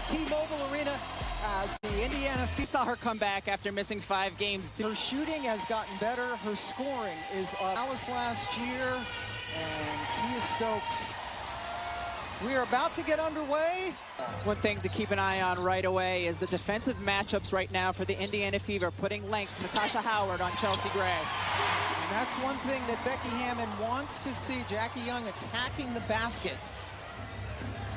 T-Mobile Arena as the Indiana. We saw her come back after missing 5 games. Her shooting has gotten better. Her scoring is up. Alice last year, and Kia Stokes. We are about to get underway. One thing to keep an eye on right away is the defensive matchups right now for the Indiana Fever, putting length. Natasha Howard on Chelsea Gray. And that's one thing that Becky Hammond wants to see. Jackie Young attacking the basket.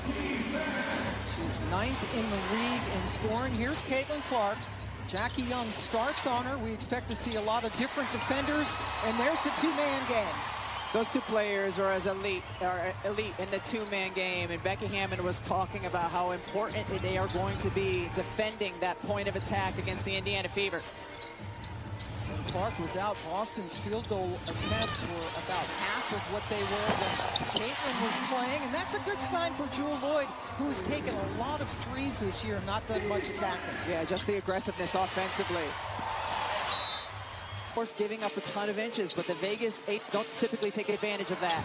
She's 9th in the league in scoring. Here's Caitlin Clark. Jackie Young starts on her. We expect to see a lot of different defenders. And there's the two-man game. Those two players are elite in the two-man game, and Becky Hammond was talking about how important they are going to be defending that point of attack against the Indiana Fever. When Clark was out, Boston's field goal attempts were about half of what they were when Caitlin was playing, and that's a good sign for Jewel Lloyd, who has taken a lot of threes this year and not done much attacking. Yeah, just the aggressiveness offensively. Of course, giving up a ton of inches, but the Vegas 8 don't typically take advantage of that.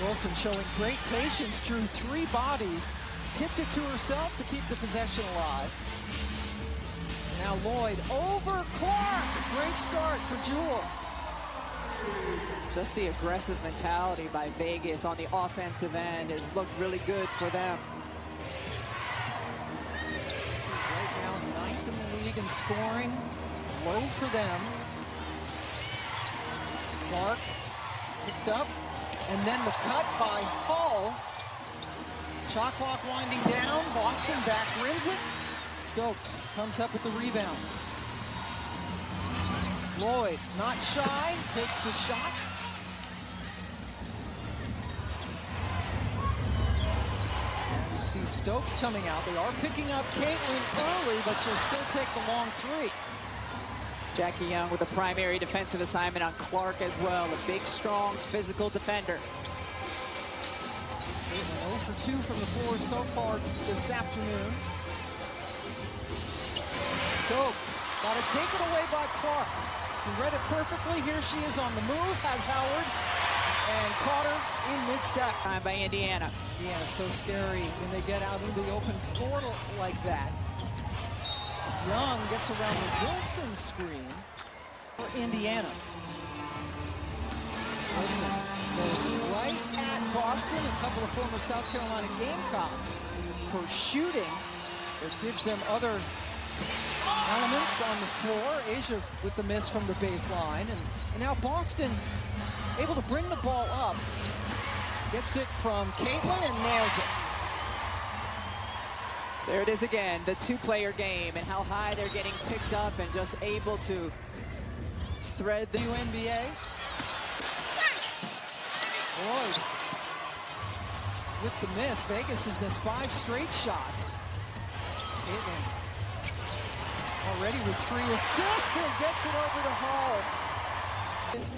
Wilson showing great patience, drew 3 bodies, tipped it to herself to keep the possession alive. Now Lloyd over Clark. Great start for Jewel. Just the aggressive mentality by Vegas on the offensive end has looked really good for them. This is right now 9th in the league in scoring. Low for them. Clark picked up, and then the cut by Hall. Shot clock winding down. Boston back rims it. Stokes comes up with the rebound. Lloyd, not shy, takes the shot. You see Stokes coming out. They are picking up Caitlin early, but she'll still take the long 3. Jackie Young with a primary defensive assignment on Clark as well. A big, strong, physical defender. 0 for 2 from the floor so far this afternoon. Stokes got to take it away by Clark. He read it perfectly. Here she is on the move, has Howard, and caught her in mid-step. Time by Indiana. Yeah, so scary when they get out into the open floor like that. Young gets around the Wilson screen for Indiana. Wilson goes right at Boston, a couple of former South Carolina Gamecocks for shooting. It gives them other elements on the floor. Asia with the miss from the baseline. And now Boston able to bring the ball up. Gets it from Caitlin and nails it. There it is again, the 2-player game and how high they're getting picked up and just able to thread the WNBA. Lloyd with the miss. Vegas has missed 5 straight shots. Caitlin already with 3 assists and gets it over to Hall.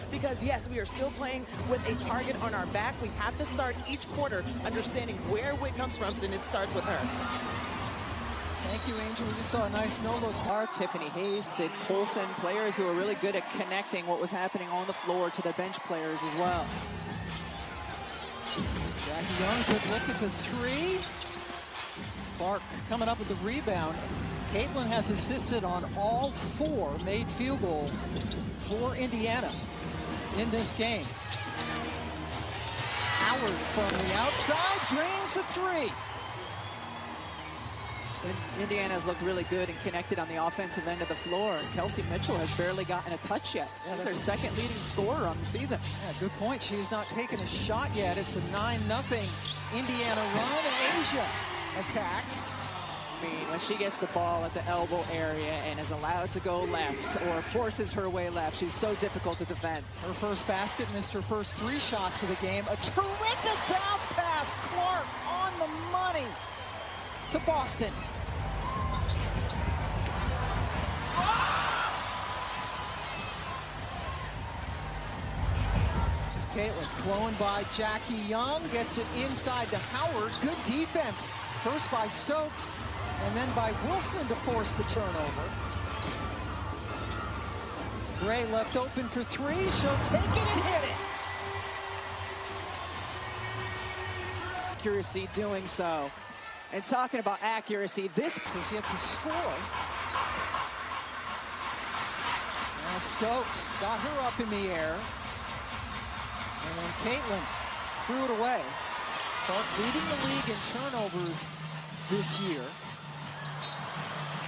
Because yes, we are still playing with a target on our back. We have to start each quarter understanding where it comes from, and it starts with her. Thank you, Angel. We just saw a nice no-look. Tiffany Hayes, Sid Colson, players who are really good at connecting what was happening on the floor to their bench players as well. Jackie Young, good look at the 3. Clark coming up with the rebound. Caitlin has assisted on all 4 made field goals for Indiana in this game. Howard from the outside drains the 3. Indiana's looked really good and connected on the offensive end of the floor. Kelsey Mitchell has barely gotten a touch yet. That's their 2nd leading scorer on the season. Yeah, good point. She's not taken a shot yet. It's a 9-0 Indiana run, and Asia attacks. I mean, when she gets the ball at the elbow area and is allowed to go left or forces her way left, she's so difficult to defend. Her first basket missed her first 3 shots of the game. A terrific bounce pass. Clark on the money to Boston. Caitlin blown by Jackie Young, gets it inside to Howard. Good defense. First by Stokes, and then by Wilson to force the turnover. Gray left open for 3. She'll take it and hit it. Accuracy doing so. And talking about accuracy, this says you have to score. Now Stokes got her up in the air. And then Caitlin threw it away. Clark leading the league in turnovers this year.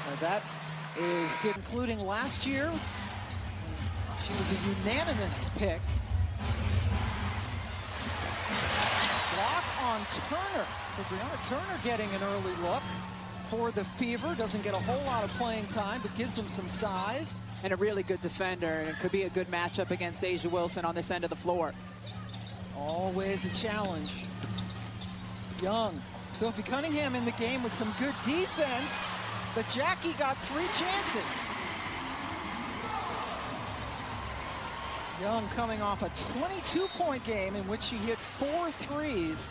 Now that is good, including last year. She was a unanimous pick. Block on Turner. So Brianna Turner getting an early look for the Fever. Doesn't get a whole lot of playing time, but gives them some size. and a really good defender, and it could be a good matchup against A'ja Wilson on this end of the floor. Always a challenge. Young. Sophie Cunningham in the game with some good defense, but Jackie got 3 chances. Young coming off a 22-point game in which she hit 4 threes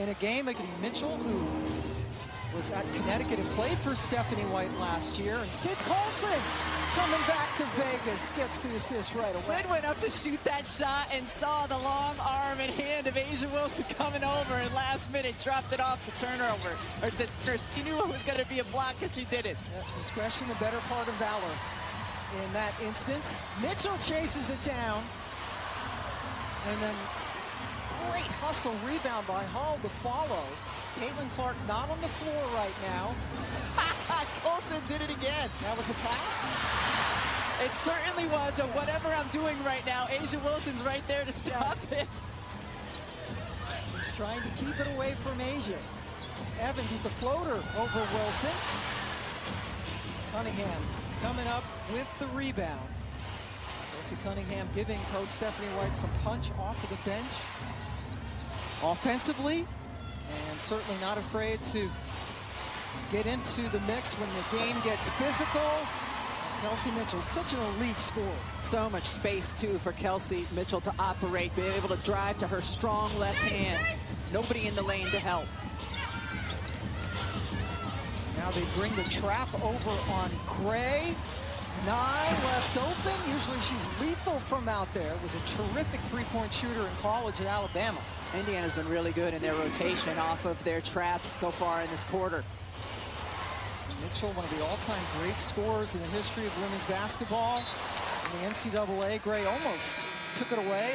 in a game against Mitchell, who was at Connecticut and played for Stephanie White last year. And Sid Colson coming back to Vegas gets the assist right away. Sid went up to shoot that shot and saw the long arm and hand of A'ja Wilson coming over, and last minute dropped it off to turnover. Or to Turner. She knew it was going to be a block if she did it. Discretion, the better part of valor. In that instance, Mitchell chases it down. And then great hustle rebound by Hall to follow. Caitlin Clark not on the floor right now. Colson did it again. That was a pass? It certainly was. And whatever I'm doing right now, A'ja Wilson's right there to stop it. He's trying to keep it away from A'ja. Evans with the floater over Wilson. Cunningham coming up with the rebound. Sophie Cunningham giving Coach Stephanie White some punch off of the bench. Offensively, and certainly not afraid to get into the mix when the game gets physical. Kelsey Mitchell, such an elite scorer. So much space, too, for Kelsey Mitchell to operate, be able to drive to her strong left hand. Nobody in the lane to help. Now they bring the trap over on Gray. Nye left open. Usually she's lethal from out there. Was a terrific three-point shooter in college at Alabama. Indiana's been really good in their rotation off of their traps so far in this quarter. Mitchell, one of the all-time great scorers in the history of women's basketball. In the NCAA, Gray almost took it away.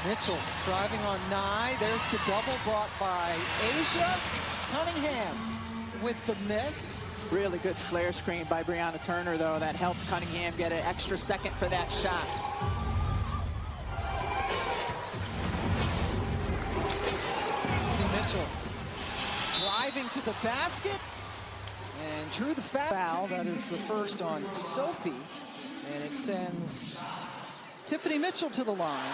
Mitchell driving on Nye. There's the double brought by A'ja. Cunningham with the miss. Really good flare screen by Brianna Turner, though. That helped Cunningham get an extra second for that shot. Mitchell driving to the basket and drew the foul. That is the first on Sophie, and it sends Tiffany Mitchell to the line.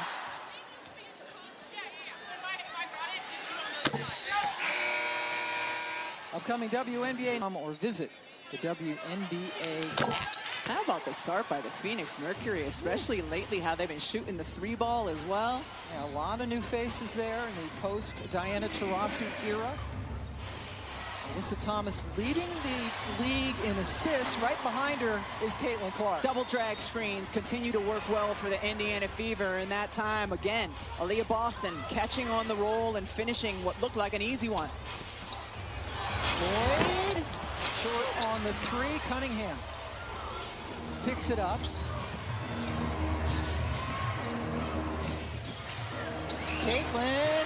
Upcoming WNBA or visit the WNBA app. How about the start by the Phoenix Mercury, especially lately how they've been shooting the 3 ball as well? Yeah, a lot of new faces there in the post-Diana Taurasi era. Alyssa Thomas leading the league in assists. Right behind her is Caitlin Clark. Double drag screens continue to work well for the Indiana Fever. And that time, again, Aaliyah Boston catching on the roll and finishing what looked like an easy one. Boyd, short on the 3. Cunningham picks it up. Caitlin,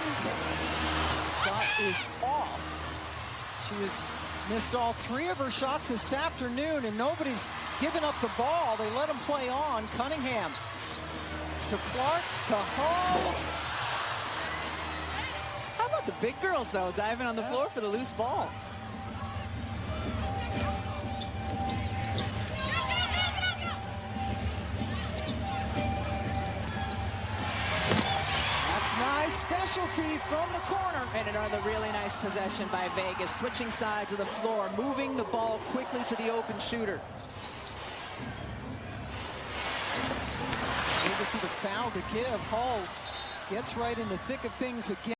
shot is off. She has missed all 3 of her shots this afternoon, and nobody's given up the ball. They let them play on. Cunningham to Clark to Hall. How about the big girls, though, diving on the floor for the loose ball? Nice specialty from the corner. And another really nice possession by Vegas. Switching sides of the floor, moving the ball quickly to the open shooter. Vegas with a foul to give. Hall gets right in the thick of things again.